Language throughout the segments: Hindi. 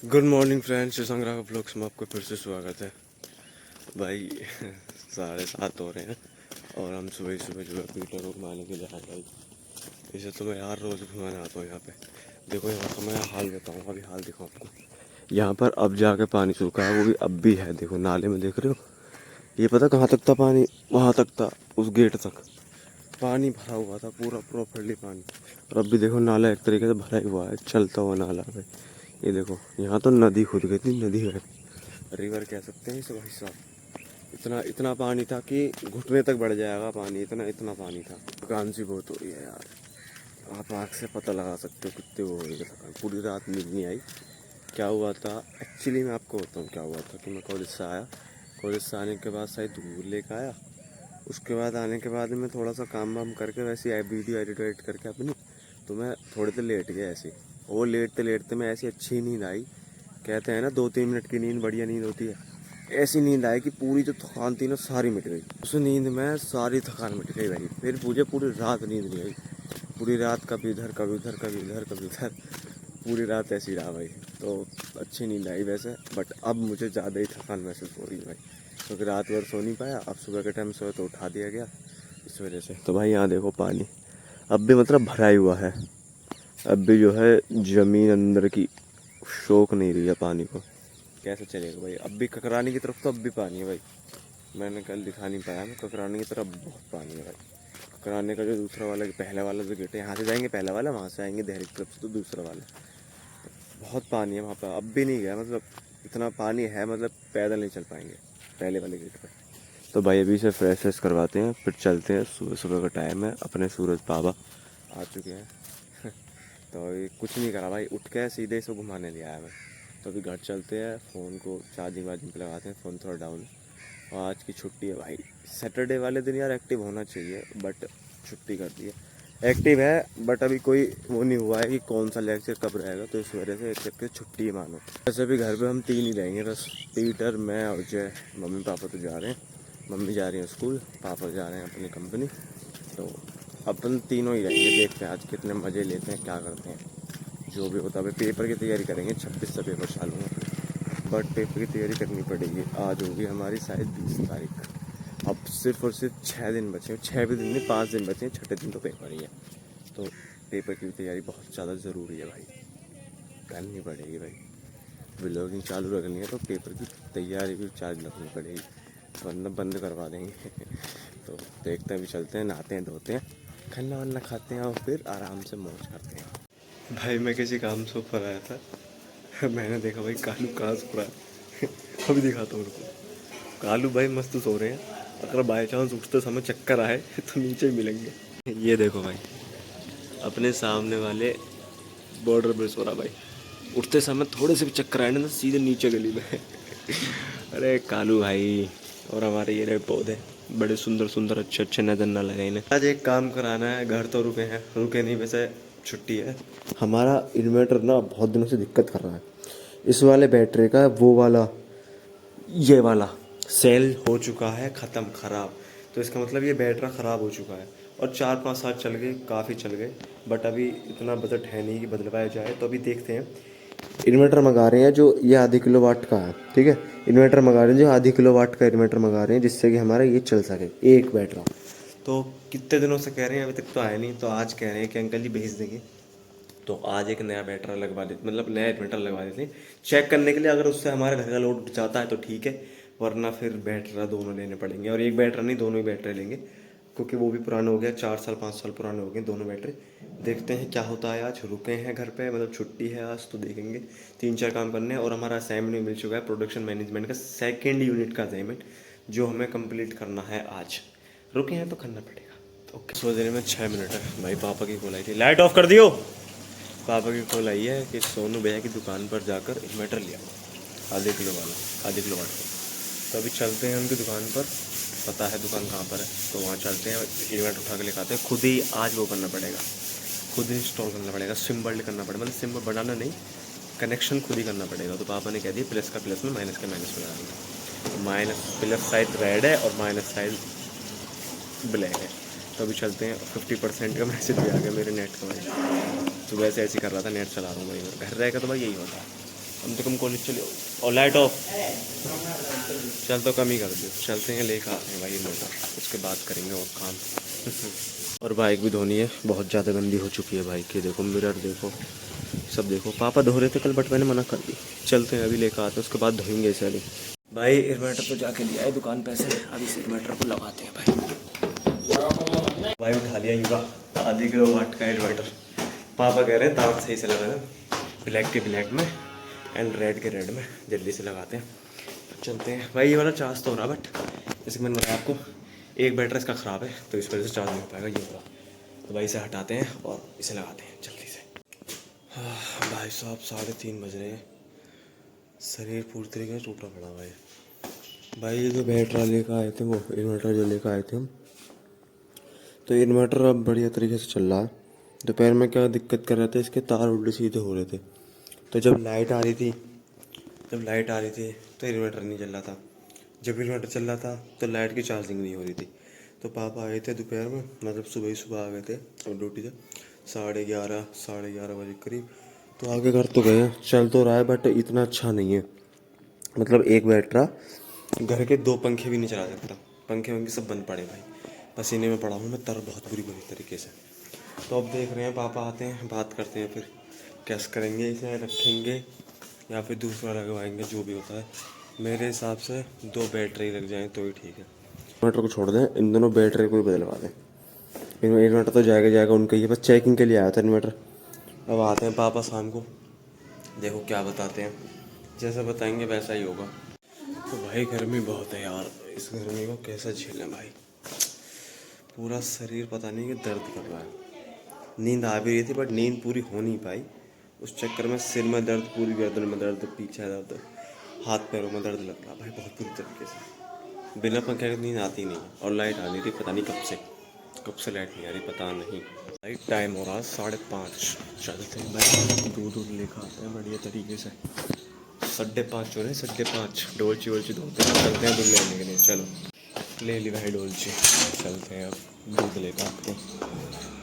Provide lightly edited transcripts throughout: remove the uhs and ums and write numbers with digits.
गुड मॉर्निंग फ्रेंड्स, संग्रह ब्लॉग्स में आपका फिर से स्वागत है। भाई 7:30 हो रहे हैं और हम सुबह सुबह जो है पीटर को घुमाने के लिए आए भाई। इसे तो मैं यार रोज़ घुमाने आता हूँ यहाँ पे। देखो यहाँ का मैं हाल बताऊँ, अभी हाल दिखाऊँ आपको। यहाँ पर अब जाके पानी सूखा है, वो भी अब भी है। देखो नाले में देख रहे हो, ये पता कहाँ तक था पानी? वहाँ तक था, उस गेट तक पानी भरा हुआ था, पूरा प्रॉपरली पानी। और अब भी देखो नाला एक तरीके से भरा ही हुआ है, चलता हुआ नाला है। ये देखो यहाँ तो नदी खुद गई थी, नदी है, रिवर कह सकते हैं इसे भाई साहब। इतना इतना पानी था कि घुटने तक बढ़ जाएगा पानी, इतना इतना पानी था। थकान सी बहुत हो रही है यार, आप आँख से पता लगा सकते हो कितने वो हो रही है थकान। पूरी रात नींद नहीं आई। क्या हुआ था एक्चुअली, मैं आपको बताऊँ क्या हुआ था कि मैं कॉलेज से आया, कॉलेज से आने के बाद शायद दूध लेकर आया। उसके बाद आने के बाद मैं थोड़ा सा काम वाम करके वैसे वीडियो एडिट करके अपनी, तो मैं थोड़े देर लेट गया ऐसे। वो लेटते लेटते मैं ऐसी अच्छी नींद आई, कहते हैं ना 2-3 मिनट की नींद बढ़िया नींद होती है। ऐसी नींद आई कि पूरी जो थकान थी ना सारी मिट गई। उस नींद में सारी थकान मिट गई भाई। फिर मुझे पूरी रात नींद नहीं आई, पूरी रात कभी इधर कभी उधर कभी इधर कभी उधर, पूरी रात ऐसी रहा भाई। तो अच्छी नींद आई वैसे, बट अब मुझे ज़्यादा ही थकान महसूस हो रही है भाई, क्योंकि रात भर सो नहीं पाया। अब सुबह के टाइम सोया तो उठा दिया गया इस वजह से। तो भाई यहाँ देखो पानी अब भी मतलब भरा ही हुआ है, अब भी जो है ज़मीन अंदर की शोक नहीं रही है पानी को। कैसे चलेगा भाई? अब भी ककरानी की तरफ तो अब भी पानी है भाई। मैंने कल दिखा नहीं पाया, मैं ककरानी की तरफ बहुत पानी है भाई। ककराने का जो दूसरा वाला, पहले वाला जो गेट है, यहाँ से जाएंगे पहला वाला, वहाँ से आएंगे देहरी की तरफ से तो दूसरा वाला। बहुत पानी है वहाँ पर, अब भी नहीं गया, मतलब इतना पानी है, मतलब पैदल नहीं चल पाएंगे पहले वाले गेट पर। तो भाई अभी से फ्रेश फ्रेश करवाते हैं, फिर चलते हैं। सुबह सुबह का टाइम है, अपने सूरज बाबा आ चुके हैं। तो अभी कुछ नहीं करा भाई, उठ के सीधे से घुमाने ले आया मैं। तो अभी घर चलते हैं, फ़ोन को चार्जिंग वार्जिंग पे लगाते हैं, फ़ोन थोड़ा डाउन। और आज की छुट्टी है भाई। सैटरडे वाले दिन यार एक्टिव होना चाहिए, बट छुट्टी कर दी है। एक्टिव है बट अभी कोई वो नहीं हुआ है कि कौन सा लेक्चर कब रहेगा, तो इस वजह से एक करके छुट्टी ही मानो। वैसे भी घर पे हम 3 ही रहेंगे बस, पीटर, मैं और जय। मम्मी पापा तो जा रहे हैं, मम्मी जा रही है स्कूल, पापा जा रहे हैं अपनी कंपनी। तो अपन तीनों ही रहेंगे। देखते हैं आज कितने मज़े लेते हैं, क्या करते हैं, जो भी होता है। पेपर की तैयारी करेंगे, 26 से पेपर चालू है, बट पेपर की तैयारी करनी पड़ेगी। आज होगी हमारी शायद 20 तारीख। अब सिर्फ और सिर्फ 6 दिन बचे हैं, 6 भी दिन नहीं 5 दिन बचे हैं, छठे दिन तो पेपर ही है। तो पेपर की तैयारी बहुत ज़्यादा ज़रूरी है भाई, करनी पड़ेगी भाई। व्लॉगिंग चालू रखनी है तो पेपर की तैयारी भी चालू रखनी पड़ेगी, वरना बंद करवा देंगे। तो देखते हैं, अभी चलते हैं, नहाते हैं, धोते हैं, खाना वाना खाते हैं और फिर आराम से मौज करते हैं। भाई मैं किसी काम से ऊपर आया था, मैंने देखा भाई कालू कहाँ सो रहा है। अभी दिखाता हूँ उनको। कालू भाई मस्त सो रहे हैं, अगर बाई चांस उठते समय चक्कर आए तो नीचे मिलेंगे। ये देखो भाई, अपने सामने वाले बॉर्डर पे सो रहा भाई। उठते समय थोड़े से भी चक्कर आए ना, सीधे नीचे गली में। अरे कालू भाई। और हमारे ये रहे पौधे, बड़े सुंदर सुंदर अच्छे अच्छे नजर ना लगे इन्हें। आज एक काम कराना है, घर तो रुके हैं, रुके नहीं, वैसे छुट्टी है। हमारा इन्वर्टर ना बहुत दिनों से दिक्कत कर रहा है। इस वाले बैटरी का वो वाला, ये वाला सेल हो चुका है ख़त्म, ख़राब। तो इसका मतलब ये बैटरा ख़राब हो चुका है। और 4-5 साल चल गए, काफ़ी चल गए, बट अभी इतना बजट है नहीं कि बदलवाया जाए। तो अभी देखते हैं। इन्वर्टर मंगा रहे हैं जो ये आधी किलो वाट का है, ठीक है। इन्वर्टर मंगा रहे हैं जो आधी किलो वाट का इन्वर्टर मंगा रहे हैं, जिससे कि हमारा ये चल सके एक बैटरा। तो कितने दिनों से कह रहे हैं, अभी तक तो आया नहीं। तो आज कह रहे हैं कि अंकल जी भेज देंगे। तो आज एक नया बैटरा लगवा देते, मतलब नया इन्वर्टर लगवा देते हैं चेक करने के लिए। अगर उससे हमारे घर का लोड जाता है तो ठीक है, वरना फिर बैटरा दोनों लेने पड़ेंगे। और एक बैटरा नहीं, दोनों ही बैटरे लेंगे, क्योंकि वो भी पुराना हो गया, 4 साल 5 साल पुराने हो गए दोनों बैटरी। देखते हैं क्या होता है। आज रुके हैं घर पे, मतलब छुट्टी है आज, तो देखेंगे 3-4 काम करने हैं। और हमारा असाइनमेंट मिल चुका है, प्रोडक्शन मैनेजमेंट का 2nd यूनिट का असाइनमेंट, जो हमें कंप्लीट करना है आज। रुके हैं तो करना पड़ेगा। ओके, सो देर में 6 मिनट है भाई। पापा की कॉल आई थी, लाइट ऑफ कर दियो। पापा की कॉल आई है कि सोनू भैया की दुकान पर जाकर इन्वर्टर लिया, आधे किलो वाला, आधे किलो वाट का। तो अभी चलते हैं उनकी दुकान पर, पता है दुकान कहाँ पर है, तो वहाँ चलते हैं, इन्वर्टर उठा के लेकर आते हैं। खुद ही आज वो करना पड़ेगा, खुद इंस्टॉल करना पड़ेगा, सिम बल्ड करना पड़ेगा, मतलब सिम बनाना नहीं, कनेक्शन खुद ही करना पड़ेगा। तो पापा ने कह दिया प्लस का प्लस में, माइनस का माइनस में लगाएंगे। तो माइनस प्लस साइड रेड है और माइनस साइड ब्लैक है। तो अभी चलते हैं। 50% का मैसेज भी आ गया मेरे नेट का भाई। तो वैसे ऐसे ही कर रहा था, नेट चला रहा हूँ भाई, घर रहेगा तो भाई यही होता है। कम से कम कॉलेज चले। और लाइट ऑफ, चल तो कम ही कर दो। चलते हैं लेकर आते हैं भाई इन्वर्टर, उसके बाद करेंगे और काम। और बाइक भी धोनी है, बहुत ज़्यादा गंदी हो चुकी है बाइक की। देखो मिरर देखो, सब देखो। पापा धो रहे थे कल बट मैंने मना कर दी। चलते हैं अभी लेकर आते हैं, उसके बाद धोएंगे इसे अभी। भाई इन्वर्टर तो जाके लिया है दुकान पे से, अभी इस इन्वर्टर को लगाते हैं भाई उठा लिया युवा 0.5 किलो वाट का इन्वर्टर। पापा कह रहे हैं तार सही से लगाना, ब्लैक के ब्लैक में एंड रेड के रेड में, जल्दी से लगाते हैं। चलते हैं भाई। ये वाला चार्ज तो हो रहा, बट जैसे मैंने बताया आपको एक बैटरी इसका ख़राब है, तो इस वजह से चार्ज नहीं हो पाएगा ये वाला। तो भाई इसे हटाते हैं और इसे लगाते हैं जल्दी से। भाई साहब 3:30 बज रहे हैं, शरीर पूरी तरीके से टूटा पड़ा भाई। ये जो बैटरा लेकर आए थे, वो इन्वर्टर जो लेकर आए थे हम, तो इन्वर्टर अब बढ़िया तरीके से चल रहा है। दोपहर में क्या दिक्कत कर रहे थे, इसके तार उल्टे सीधे हो रहे थे। तो जब लाइट आ रही थी तो इन्वर्टर नहीं चल रहा था। जब इन्वर्टर चल रहा था तो लाइट की चार्जिंग नहीं हो रही थी। तो पापा आए थे दोपहर में, मतलब सुबह आ गए थे और ड्यूटी से 11:30 साढ़े 11 बजे करीब। तो आगे कर तो गए, चल तो रहा है, बट इतना अच्छा नहीं है। मतलब एक बैटरा घर के 2 पंखे भी नहीं चला सकता, पंखे वंखे सब बंद पड़े भाई। पसीने में पड़ा हूँ मैं, तर बहुत बुरी तरीके से। तो अब देख रहे हैं पापा आते हैं, बात करते हैं, फिर कैसे करेंगे, इसे रखेंगे या फिर दूसरा लगवाएंगे, जो भी होता है। मेरे हिसाब से 2 बैटरी लग जाएँ तो ही ठीक है। इन्वर्टर को छोड़ दें, इन दोनों बैटरी को ही बदलवा दें। इन्वर्टर तो जाएगा उनका, ये बस चेकिंग के लिए आया था इन्वर्टर। अब आते हैं पापा शाम को, देखो क्या बताते हैं, जैसा बताएंगे वैसा ही होगा। तो भाई गर्मी बहुत है यार, इस गर्मी को कैसा झेलें भाई। पूरा शरीर पता नहीं कि दर्द कर रहा है। नींद आ भी रही थी बट नींद पूरी हो नहीं पाई, उस चक्कर में सिर में दर्द, पूरी गर्दन में दर्द, पीछे दर्द, हाथ पैरों में दर्द लग रहा भाई बहुत बुरी तरीके से। बिना पंखे की नींद आती नहीं, और लाइट आ रही थी पता नहीं कब से लाइट नहीं आ रही पता नहीं। लाइट टाइम हो रहा 5:30, चलते हैं भाई दूध लेकर आते हैं बढ़िया तरीके से। 5:30 हो रहे, 5:30। डोलची वोलची धोते हैं, चलते हैं दूध लेने के लिए। चलो ले ली भाई डोलची, चलते हैं अब दूध लेकर आते हैं।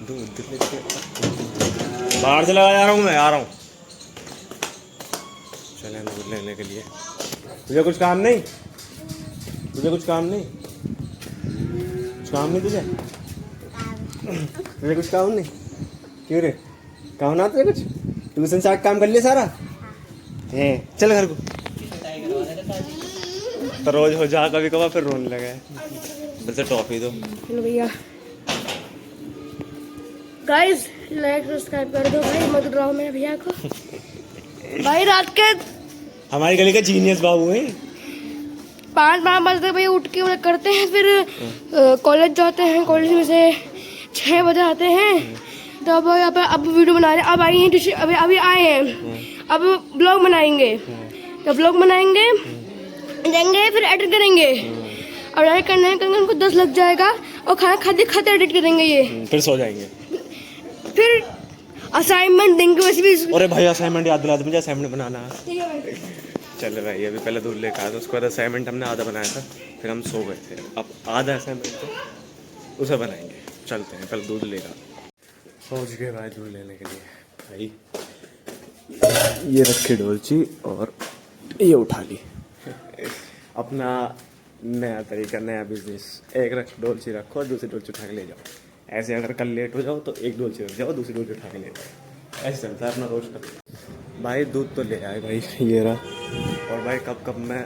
दूध लेके बाहर से लगा जा रहा हूँ मैं, आ रहा हूँ। चलें दूध लेने के लिए। तुझे कुछ काम नहीं तुझे कुछ काम नहीं तुझे कुछ काम नहीं? क्यों रे, काम ना तुझे कुछ? ट्यूशन से काम कर लिया सारा है? चल घर को। तो रोज हो जा, कभी कभार फिर रोने लगे। वैसे टॉफी दो भैया। गाइस लाइक सब्सक्राइब कर दो भाई, मत डराओ मेरे भैया को। भाई रात के हमारी गली का जीनियस बाबू है। 5 बजे भैया उठ के मतलब करते हैं, फिर कॉलेज जाते हैं, कॉलेज में से 6 बजे आते हैं। तो अब यहाँ पे अब वीडियो बना रहे हैं, अब आई हैं अभी आए हैं, अब ब्लॉग बनाएंगे। तो ब्लॉग बनाएंगे जाएंगे, फिर एडिट करेंगे, और एडिट करने उनको 10 लग जाएगा, और खाना खाते खाते एडिट करेंगे ये, फिर सो जाएंगे। फिर असाइनमेंट देंगे वैसे भी। अरे भाई असाइनमेंट याद दिला दो मुझे, असाइनमेंट बनाना है। ठीक है भाई। चल भाई अभी पहले दूध लेकर आया था, उसके बाद असाइनमेंट हमने आधा बनाया था, फिर हम सो गए थे। अब आधा असाइनमेंट तो उसे बनाएंगे। चलते हैं, पहले दूध लेकर पहुँच गए भाई दूध लेने के लिए। भाई ये रखे डोलची और ये उठा ली। अपना नया तरीका, नया बिजनेस। एक डोलची रखो और दूसरी डोलची उठा के ले जाओ। ऐसे अगर कल लेट हो जाओ तो एक डोलची रख जाओ, दूसरी डोलची उठा के ले जाओ। ऐसे चलता है अपना रोज का। भाई दूध तो ले आए भाई, ये रहा। और भाई कब मैं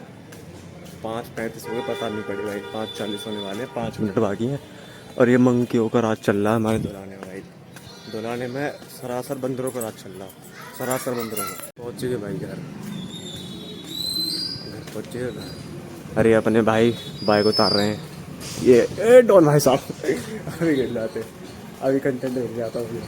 5:35 हो गए पता नहीं पड़ी भाई, 5:40 होने वाले, 5 मिनट बाकी हैं। और ये मंकियों का राज चल रहा है हमारे दुलाने में भाई। दुलाने में सरासर बंदरों का राज चल रहा है, सरासर बंदरों का। पहुँच गए भाई घर पहुँचे। अरे अपने भाई को उतार रहे हैं ये डॉन भाई साहब। अभी गिर जाते, अभी कंटेंट मिल जाता हूँ।